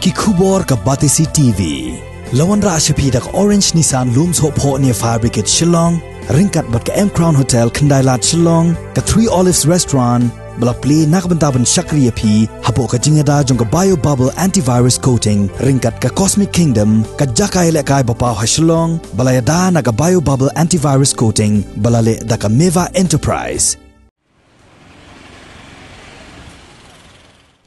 ki khubor ka Batisi TV. Lawan ra ashapi dak Orange Nissan Looms Hope Ho near Fire Brigade Shillong, ringkat bat ka M Crown Hotel Kendai Lat Shillong, ka Three Olives Restaurant, balak play nakbentaban Shakriya P, hapo ka jingada jong ka Bio Bubble Antivirus Coating, ringkat ka Cosmic Kingdom, ka Jakai Lekai Bapaw ha Shillong, balayada na ka Bio Bubble Antivirus Coating, balale da ka Meva Enterprise.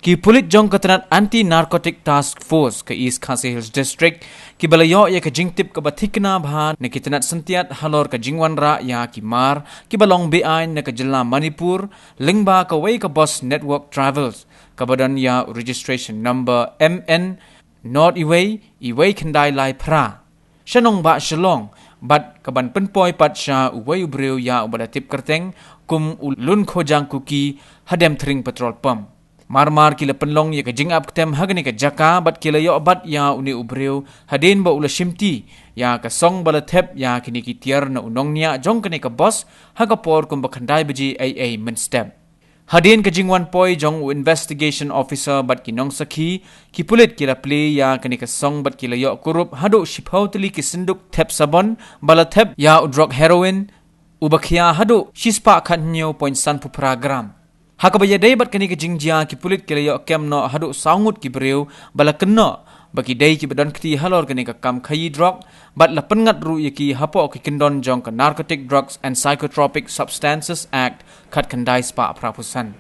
Ki pulit jong ketenat Anti-Narcotic Task Force ke East Khasi Hills District ki balayo ya ke jingtip ke bathikna bha ne ketenat sentiat halor ke jingwan ra ya ki mar ki balong beain ne ke jilla Manipur lingba ke way ke Boss Network Travels ke badan ya registration number MN Not Iway Kendai Lai Pra Shanong ba Shalong bat ke ban penpoi pat sha uway ubreu ya ubada tip kerteng kum ulun khojang kuki hadem tring petrol pump Mar kila penlong ya ke jingap ketem hagani ke jaka bat kila yo bat ya uni ubreu hadin ba ula shimti ya ke song balathep ya kini ki tiar na unong nia jong kene ke boss haga por kum bakhandai beji AA menstep hadin ke jingwan poi jong investigation officer bat kinong sakhi ki pulit kila play ya kene ke song bat kila yo kurup hado shiphautli ki sinduk thep sabon balathep ya drug heroin ubakhia hado shispa khanyo point san gram Hakabaya day bat kani ke jingjia ki pulit ke layo kem no hadu saungut ki breu bala kenno bagi day ki badan kti halor kani ka kam khayi drug bat la pengat ru yaki hapo ki kendon jong ka Narcotic Drugs and Psychotropic Substances Act khat kandai spa prapusan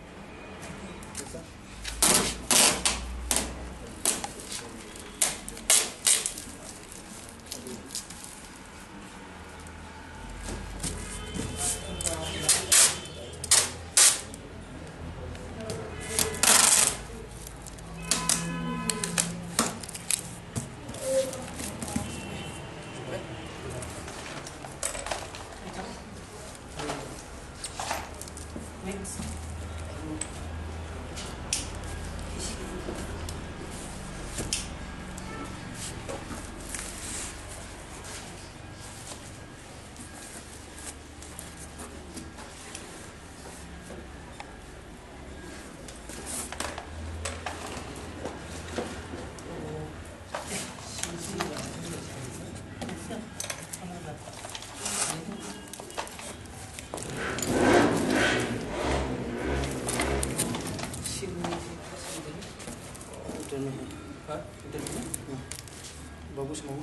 Bagus mau.